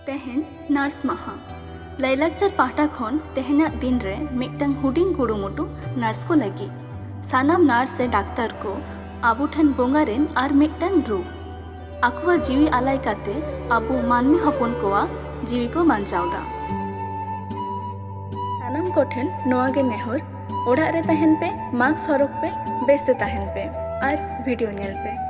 तेहेन नार्स माहा लैलाकचार पाहटा खन तेहेना दिन रे मिदटांग हुडिंग कुरुमुटु नार्स को लगी सानाम नार्स से डाक्तार को आबु ठन बोंगारेन आर मिदटांग रू आकुआ जीवी आलाय काते आबु मानमी हपन कोआ जीवी को बांचावदा सानाम कोठेन नोआगे नेहर ओड़ा रे तहेन पे मास्क हरक पे बेस्ते तहेन पे आर वीडियो नेल पे।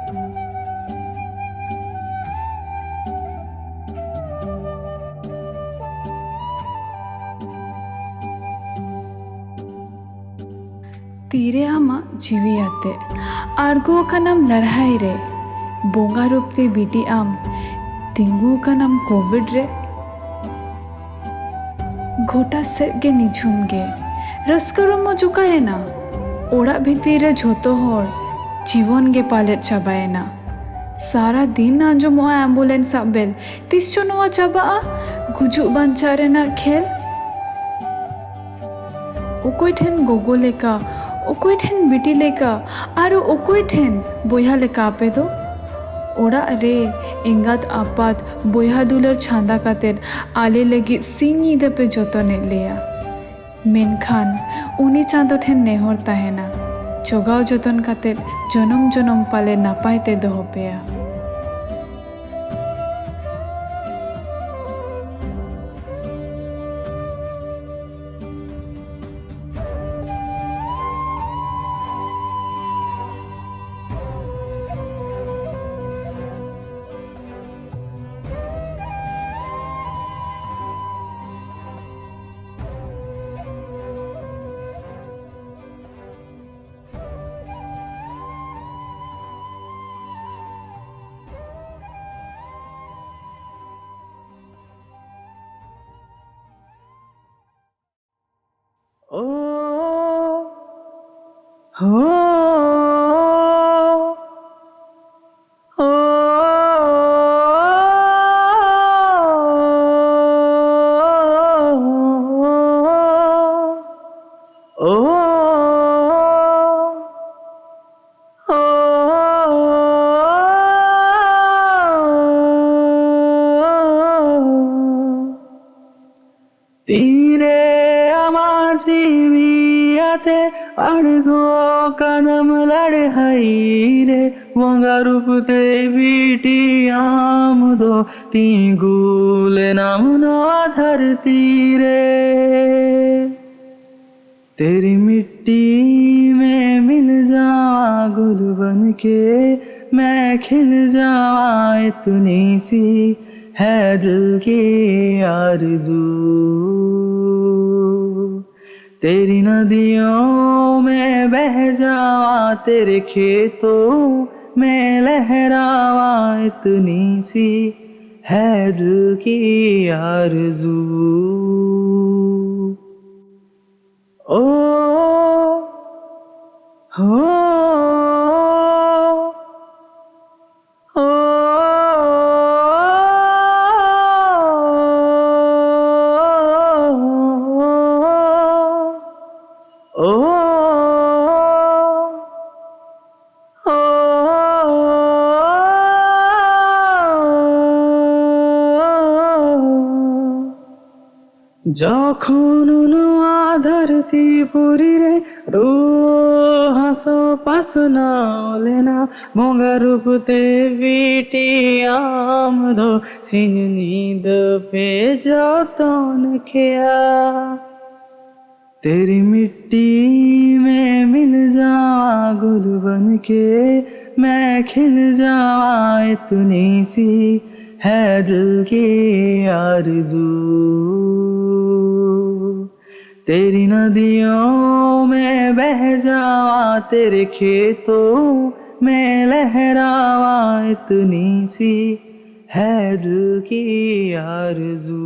तीरे आमा जीवी आते आरगो कनाम लड़ाई रे बोंगा रूपते बीटी आम तिंगू कनाम कोविड रे घोटा से गे निझुम गे रस्करो मजुकाए ना ओड़ा भीती रे झोतो होर जीवन गे पालेट चाबाए ना सारा दिन आंजमो एम्बुलेंस बेल तीस चोनवा चाबा गुजु बांचारे ना खेल ओकोय ठेन गोगो लेका ओकोय ठेन बिटी लेका आरो ओकोय ठेन बोया लेका आपे दो ओड़ा रे एंगात आपात बोया दुलर छांदा कातेर आले लगी सिंगी दे पे जोतने लिया मेनखान उनी चांदो ठेन नेहर ताहेना जोगाव जोतन कातेर जनम जनम पाले नापाय ते दोहो पेया। ओ हो ओ तीरे जीवियाते अड़गो कदम लड़ाई रे बोंगा रूपते बीटी आम दो तीगुल नाम नो धरती रे तेरी मिट्टी में मिल जावा गुल बन के मैं खिल जावा इतनी सी है दिल की आरज़ू तेरी नदियों में बह जावा तेरे खेतों में लहरावा इतनी सी है दिल की आरज़ू। ओ हो যখন ধরতি পুরি রে রো হাসো পাস না লেনা মোঙ্গা রূপতে বিটি আম দো সিননি দে যতন খেয়া तेरी मिट्टी में मिल जावा गुल बन के मैं खिल जावा इतनी सी है दिल की आरज़ू तेरी नदियों में बह जावा तेरे खेतों में लहरावा इतनी सी है दिल की आरज़ू।